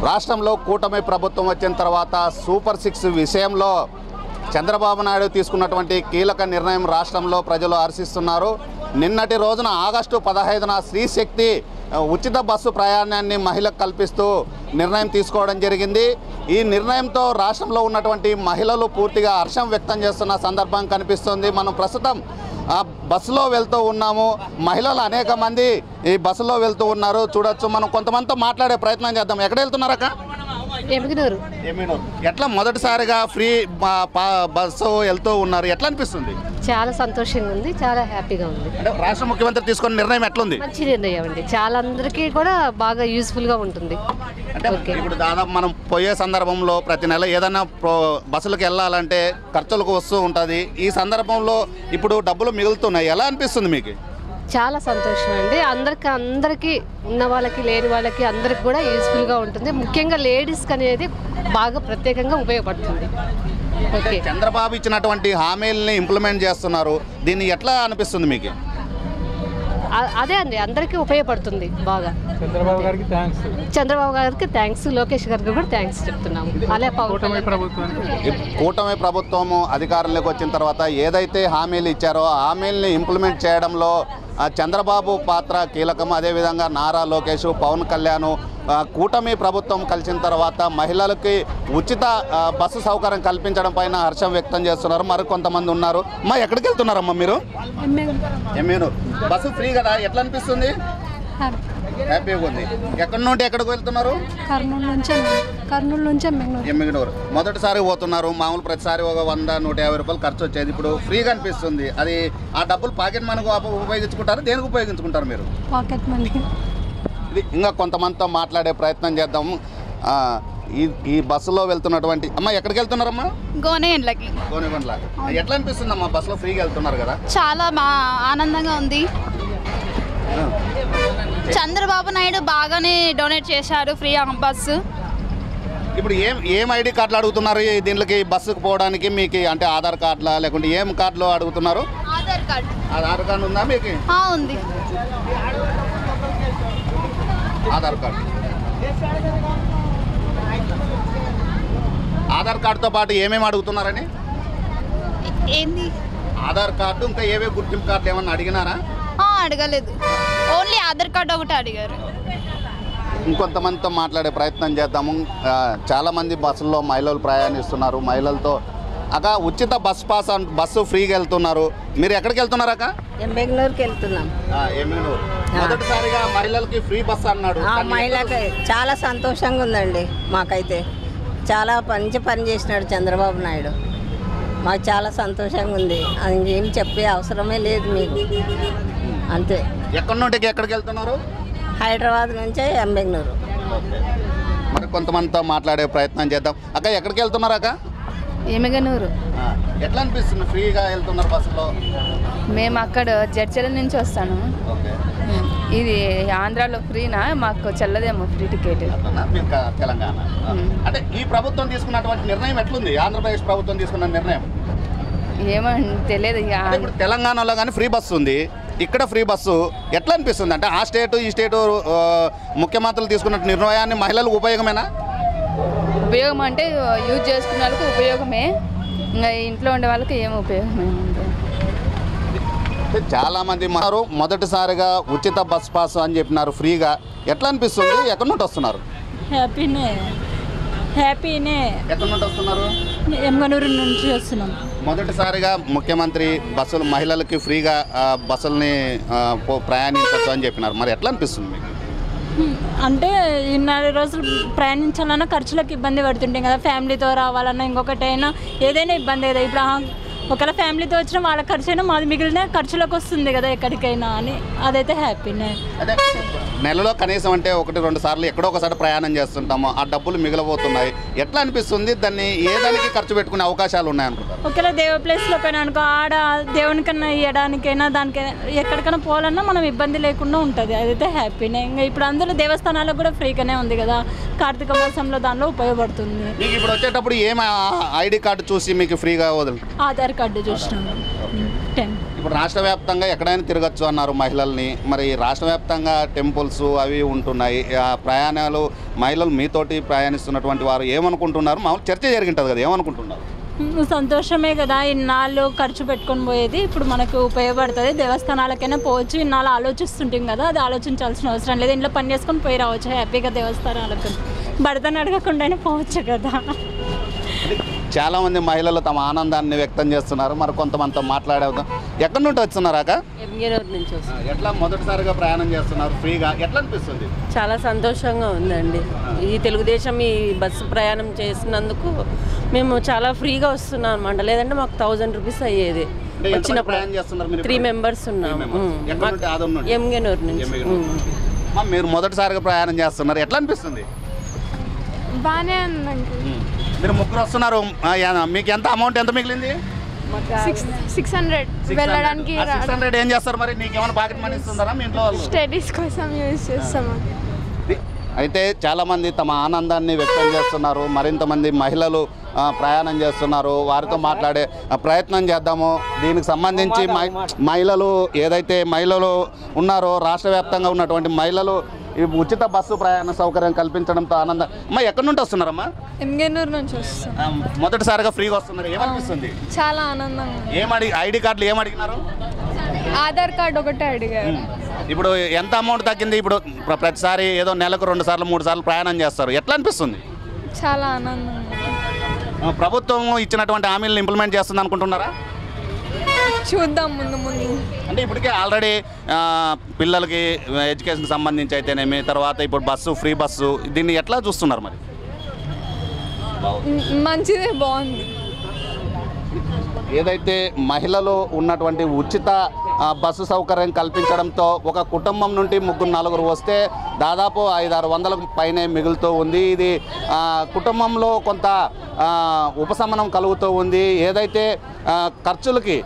రాష్ట్రంలో కూటమి ప్రభుత్వం వచ్చిన తర్వాత సూపర్ 6 విషయంలో చంద్రబాబు నాయుడు తీసుకున్నటువంటి కీలక నిర్ణయం రాష్ట్రంలో ప్రజలు హర్షిస్తున్నారు. నిన్నటి రోజున ఆగస్టు 15న శ్రీశక్తి ఉచిత బస్సు ప్రయాణాన్ని మహిళలకు కల్పిస్తూ నిర్ణయం తీసుకోవడం జరిగింది. ఈ నిర్ణయంతో రాష్ట్రంలో ఉన్నటువంటి మహిళలు పూర్తిగా హర్షం వ్యక్తం చేస్తున్న సందర్భం కనిపిస్తుంది. మనం ప్రస్తుతం బస్సులో వెళ్తూ ఉన్నాము. మహిళలు అనేక మంది ఈ బస్సులో వెళ్తూ ఉన్నారు. చూడొచ్చు. మనం కొంతమందితో మాట్లాడే ప్రయత్నం చేద్దాం. ఎక్కడ వెళ్తున్నారక్క? ఎమ్మిగనూరు. ఎట్లా మొదటిసారిగా ఫ్రీ బస్సు వెళ్తూ ఉన్నారు, ఎట్లా అనిపిస్తుంది? చాలా సంతోషంగా ఉంది, చాలా హ్యాపీగా ఉంది. రాష్ట్ర ముఖ్యమంత్రి తీసుకున్న నిర్ణయం ఎట్లుంది? మంచి నిర్ణయం అండి, చాలా అందరికీ కూడా బాగా యూస్ఫుల్గా ఉంటుంది. అంటే ఇప్పుడు దాదాపు మనం పోయే సందర్భంలో ప్రతి నెల ఏదైనా బస్సులకు వెళ్ళాలంటే ఖర్చులకు వస్తూ ఉంటుంది. ఈ సందర్భంలో ఇప్పుడు డబ్బులు మిగులుతున్నాయి, ఎలా అనిపిస్తుంది మీకు? చాలా సంతోషం అండి. అందరికీ ఉన్న వాళ్ళకి లేని వాళ్ళకి అందరికి కూడా యూస్ఫుల్గా ఉంటుంది. ముఖ్యంగా లేడీస్కి అనేది బాగా ప్రత్యేకంగా ఉపయోగపడుతుంది. ఓకే, చంద్రబాబు ఇచ్చినటువంటి హామీలని ఇంప్లిమెంట్ చేస్తున్నారు, దీన్ని ఎట్లా అనిపిస్తుంది మీకు? అదే అండి, అందరికీ ఉపయోగపడుతుంది బాగా. చంద్రబాబు గారికి థ్యాంక్స్, లోకేష్ గారికి కూడా థ్యాంక్స్ చెప్తున్నాము. అలాగే కూటమి ప్రభుత్వము అధికారంలోకి వచ్చిన తర్వాత ఏదైతే హామీలు ఇచ్చారో హామీల్ని ఇంప్లిమెంట్ చేయడంలో చంద్రబాబు పాత్ర కీలకం. అదేవిధంగా నారా లోకేష్, పవన్ కళ్యాణ్ కూటమి ప్రభుత్వం కలిసిన తర్వాత మహిళలకి ఉచిత బస్సు సౌకర్యం కల్పించడం పైన హర్షం వ్యక్తం చేస్తున్నారు. మరి కొంతమంది ఉన్నారు. అమ్మా, ఎక్కడికి వెళ్తున్నారమ్మా మీరు? ఎమ్మెనూరు. బస్సు ఫ్రీ కదా, ఎట్లా అనిపిస్తుంది? హ్యాపీగా ఉంది. ఎక్కడి నుండి ఎక్కడికి వెళ్తున్నారు? కర్నూలు నుంచి ఎమ్మిగనూరు. మొదటిసారి పోతున్నారు. మామూలు ప్రతిసారి ఒక 100-150 రూపాయలు ఖర్చు వచ్చేది, ఇప్పుడు ఫ్రీగా అనిపిస్తుంది. అది ఆ డబ్బులు పాకెట్ మనకు ఉపయోగించుకుంటారు, దేనికి ఉపయోగించుకుంటారు మీరు? Pocket money. ఇది ఇంకా కొంతమందితో మాట్లాడే ప్రయత్నం చేద్దాం. ఈ బస్సులో వెళ్తున్నటువంటి అమ్మ, ఎక్కడికి వెళ్తున్నారమ్మా? గోనెగండ్లకి. ఎట్లా అనిపిస్తుంది అమ్మా బస్సులో ఫ్రీగా వెళ్తున్నారు కదా? చాలా ఆనందంగా ఉంది. చంద్రబాబు నాయుడు బాగానే డొనేట్ చేశారు ఫ్రీ బస్సు. ఇప్పుడు ఏం ఐడి కార్డులు అడుగుతున్నారు దీనికి బస్సుకు పోవడానికి? మీకు అంటే ఆధార్ కార్డులా లేకుంటే ఏం కార్డులు అడుగుతున్నారు? ఆధార్ కార్డు ఉందా మీకు? ఉంది. ఆధార్ కార్డు. ఆధార్ కార్డుతో పాటు ఏమేమి అడుగుతున్నారని? ఏంది? ఆధార్ కార్డు, ఇంకా ఏవే గుర్తింపు కార్డులు ఏమన్నా అడిగినారా? అడగలేదు, ఓన్లీ ఆధార్ కార్డు ఒకటి అడిగారు. ఇంకొంతమందితో మాట్లాడే ప్రయత్నం చేద్దాము. చాలామంది బస్సుల్లో మహిళలు ప్రయాణిస్తున్నారు. మహిళలతో అక్క ఉచిత బస్సు ఫ్రీగా వెళ్తున్నారు. మీరు ఎక్కడికి వెళ్తున్నారు అక్క? ఎమ్మెగనూరుకి వెళ్తున్నాం. ఎమ్మెగనూరు. మొదటిసారిగా మహిళలకి ఫ్రీ బస్సు అన్నాడు. మహిళకి చాలా సంతోషంగా ఉందండి. మాకైతే చాలా మంచి పని చేసినాడు చంద్రబాబు నాయుడు. మాకు చాలా సంతోషంగా ఉంది. ఇంకేం చెప్పే అవసరమే లేదు మీకు. అంతే. ఎక్కడి నుండి ఎక్కడికి వెళ్తున్నారు? హైదరాబాద్ నుంచే ఎమ్మెగనూరు. మరి కొంతమందితో మాట్లాడే ప్రయత్నం చేద్దాం. అక్క, ఎక్కడికి వెళ్తున్నారు అక్క? ఎమ్మిగనూరు. ఎట్లా అనిపిస్తుంది ఫ్రీగా వెళ్తున్నారు బస్సులో? మేము అక్కడ జడ్చల నుంచి వస్తాను. ఇది ఆంధ్రాలో ఫ్రీనా? మాకు చెల్లదేమో ఫ్రీ టికెట్. తెలంగాణ అంటే ఈ ప్రభుత్వం తీసుకున్నటువంటి నిర్ణయం ఎట్లుంది? ఆంధ్రప్రదేశ్ ప్రభుత్వం తీసుకున్న నిర్ణయం ఏమో తెలియదు. ఇప్పుడు తెలంగాణలో కానీ ఫ్రీ బస్సు ఉంది, ఇక్కడ ఫ్రీ బస్సు. ఎట్లా అనిపిస్తుంది? అంటే ఆ స్టేటు ఈ స్టేటు ముఖ్యమంత్రులు తీసుకున్న నిర్ణయాన్ని మహిళలకు ఉపయోగమేనా? ఉపయోగం అంటే యూజ్ చేసుకున్న వాళ్ళకి ఉపయోగమే, ఇంకా ఇంట్లో ఉండే వాళ్ళకి ఏం ఉపయోగమే. చాలామంది మొదటిసారిగా ఉచిత బస్ పాస్ అని చెప్పినారు ఫ్రీగా. ఎట్లా అనిపిస్తుంది? ఎక్కడి నుండి వస్తున్నారు? హ్యాపీనే. ఎక్కడి నుండి వస్తున్నారు? ఎమ్మెగనూరు నుంచి వస్తున్నాం. మొదటిసారిగా ముఖ్యమంత్రి బస్సులు మహిళలకి ఫ్రీగా బస్సులని ప్రయాణించవచ్చు అని చెప్పినారు. మరి ఎట్లా అనిపిస్తుంది మీకు? అంటే ఇన్నర రోజులు ప్రయాణించాలన్నా ఖర్చులకు ఇబ్బంది పడుతుంటాం కదా. ఫ్యామిలీతో రావాలన్నా ఇంకొకటైనా ఏదైనా ఇబ్బంది కదా. ఇప్పుడు ఒకవేళ ఫ్యామిలీతో వచ్చినా వాళ్ళ ఖర్చు అయినా మాది మిగిలిన ఖర్చులకు వస్తుంది కదా ఎక్కడికైనా అని. అదైతే హ్యాపీనే. అదే నెలలో కనీసం అంటే 1-2 సార్లు ఎక్కడో ఒకసారి ప్రయాణం చేస్తుంటాము, ఆ డబ్బులు మిగిలిపోతున్నాయి. ఎట్లా అనిపిస్తుంది? దాన్ని ఏ దానికి ఖర్చు పెట్టుకునే అవకాశాలు ఉన్నాయనుకుంటారు? ఒకవేళ దేవ ప్లేస్లో పోయినా అనుకో, ఆడ దేవునికన్నా ఇవ్వడానికైనా దానికైనా ఎక్కడికైనా పోవాలన్నా మనం ఇబ్బంది లేకుండా ఉంటుంది. అదైతే హ్యాపీనే. ఇంకా ఇప్పుడు అందులో దేవస్థానాలకు కూడా ఫ్రీగానే ఉంది కదా. కార్తీక మాసంలో దానిలో ఉపయోగపడుతుంది. మీకు ఇప్పుడు వచ్చేటప్పుడు ఏం ఐడి కార్డు చూసి మీకు ఫ్రీగా వదులు? ఆధార్ కార్డు చూసినాము. ఇప్పుడు రాష్ట్ర వ్యాప్తంగా ఎక్కడైనా తిరగచ్చు అన్నారు మహిళల్ని. మరి రాష్ట్ర వ్యాప్తంగా టెంపుల్స్ అవి ఉంటున్నాయి, ప్రయాణాలు మహిళలు మీతోటి ప్రయాణిస్తున్నటువంటి వారు ఏమనుకుంటున్నారు? మామూలు చర్చ జరిగింటుంది కదా, ఏమనుకుంటున్నారు? సంతోషమే కదా, ఇన్నాళ్ళు ఖర్చు పెట్టుకొని పోయేది ఇప్పుడు మనకు ఉపయోగపడుతుంది. దేవస్థానాలకైనా పోవచ్చు, ఇన్నాళ్ళు ఆలోచిస్తుంటాం కదా, అది ఆలోచించాల్సిన అవసరం లేదు. ఇంట్లో పని చేసుకొని పోయి రావచ్చు హ్యాపీగా దేవస్థానాలకు. భర్తను అడగకుండానే పోవచ్చు కదా. చాలామంది మహిళలు తమ ఆనందాన్ని వ్యక్తం చేస్తున్నారు. మరి కొంతమందితో మాట్లాడేద్దాం. ఎక్కడి నుండి వస్తున్నారాక? నుంచి వస్తుంది. ఎట్లా మొదటిసారిగా ప్రయాణం చేస్తున్నారు ఫ్రీగా, ఎట్లా అనిపిస్తుంది? చాలా సంతోషంగా ఉందండి. ఈ తెలుగుదేశం ఈ బస్సు ప్రయాణం చేసినందుకు మేము చాలా ఫ్రీగా వస్తున్నాం అనమాట. లేదంటే మాకు 1000 రూపీస్ అయ్యేది. వచ్చినప్పుడు 3 మెంబర్స్ ఉన్నాము. ఎంగనూరు నుంచి. మీరు మొదటిసారిగా ప్రయాణం చేస్తున్నారు, ఎట్లా అనిపిస్తుంది? బాగానే ఉందండి. మీరు ముగ్గురు వస్తున్నారు, మీకు ఎంత అమౌంట్ ఎంత మిగిలింది? 600 వెళ్ళడానికి. 600 ఏం చేస్తారు మరి? నీకు ఏమైనా పాకెట్ మనీ ఇస్తుంటారా మీ ఇంట్లో వాళ్ళు? స్టడీస్ కోసం యూజ్ చేస్తాము. అయితే చాలామంది తమ ఆనందాన్ని వ్యక్తం చేస్తున్నారు. మరింతమంది మహిళలు ప్రయాణం చేస్తున్నారు. వారితో మాట్లాడే ప్రయత్నం చేద్దాము. దీనికి సంబంధించి మహిళలు ఏదైతే మహిళలు ఉన్నారో రాష్ట్ర వ్యాప్తంగా ఉన్నటువంటి మహిళలు ఈ ఉచిత బస్సు ప్రయాణ సౌకర్యం కల్పించడంతో ఆనందం. అమ్మా ఎక్కడి నుండి వస్తున్నారమ్మా? ఎంగనూరు నుంచి వస్తాం. మొదటిసారిగా ఫ్రీగా వస్తున్నారు, ఏమనిపిస్తుంది? చాలా ఆనందంగా. ఐడి కార్డులు ఏమడిగినారు? ఆధార్ కార్డు ఒకటే అడిగారు. ఇప్పుడు ఎంత అమౌంట్ తగ్గింది? ఇప్పుడు ప్రతిసారి ఏదో నెలకు 2 సార్లు 3 సార్లు ప్రయాణం చేస్తారు, ఎట్లా అనిపిస్తుంది? చాలా ఆనందంగా. ప్రభుత్వం ఇచ్చినటువంటి హామీలను ఇంప్లిమెంట్ చేస్తుంది అనుకుంటున్నారా? చూద్దాం ముందు ముందు. అంటే ఇప్పటికే ఆల్రెడీ పిల్లలకి ఎడ్యుకేషన్కి సంబంధించి అయితేనేమి, తర్వాత ఇప్పుడు బస్సు ఫ్రీ బస్సు, దీన్ని ఎట్లా చూస్తున్నారు మరి? మంచిదే, బాగుంది. ఏదైతే మహిళలు ఉన్నటువంటి ఉచిత బస్సు సౌకర్యం కల్పించడంతో ఒక కుటుంబం నుండి 3-4 వస్తే దాదాపు 500-600 పైనే మిగులుతూ ఉంది. ఇది కుటుంబంలో కొంత ఉపశమనం కలుగుతూ ఉంది. ఏదైతే ఖర్చులకి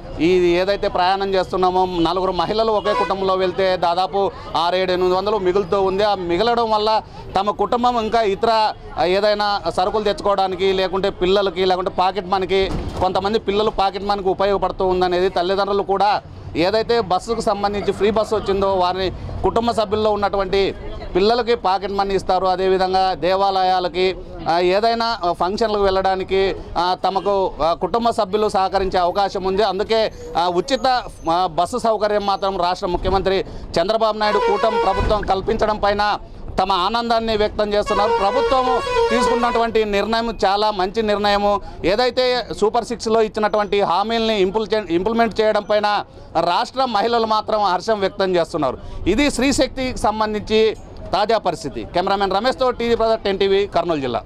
ఏదైతే ప్రయాణం చేస్తున్నామో 4 మహిళలు ఒకే కుటుంబంలో వెళ్తే దాదాపు 600-800 మిగులుతూ ఉంది. ఆ మిగలడం వల్ల తమ కుటుంబం ఇంకా ఇతర ఏదైనా సరుకులు తెచ్చుకోవడానికి, లేకుంటే పిల్లలకి, లేకుంటే పాకెట్ మనీకి, కొంతమంది పిల్లలు పాకెట్ మనీకి ఉపయోగపడుతూ ఉందనేది తల్లిదండ్రులు కూడా ఏదైతే బస్సుకు సంబంధించి ఫ్రీ బస్సు వచ్చిందో వారిని కుటుంబ సభ్యుల్లో ఉన్నటువంటి పిల్లలకి పాకెట్ మనీ ఇస్తారు. అదేవిధంగా దేవాలయాలకి ఏదైనా ఫంక్షన్లకు వెళ్ళడానికి తమకు కుటుంబ సభ్యులు సహకరించే అవకాశం ఉంది. అందుకే ఉచిత బస్సు సౌకర్యం మాత్రం రాష్ట్ర ముఖ్యమంత్రి చంద్రబాబు నాయుడు కూటమి ప్రభుత్వం కల్పించడం పైన తమ ఆనందాన్ని వ్యక్తం చేస్తున్నారు. ప్రభుత్వము తీసుకున్నటువంటి నిర్ణయం చాలా మంచి నిర్ణయము. ఏదైతే సూపర్ 6లో ఇచ్చినటువంటి హామీల్ని ఇంప్లిమెంట్ చేయడం పైన రాష్ట్ర మహిళలు మాత్రం హర్షం వ్యక్తం చేస్తున్నారు. ఇది శ్రీశక్తికి సంబంధించి తాజా పరిస్థితి. కెమెరామెన్ రమేష్తో టీవీ ప్రదర్ 10 టీవీ, కర్నూలు జిల్లా.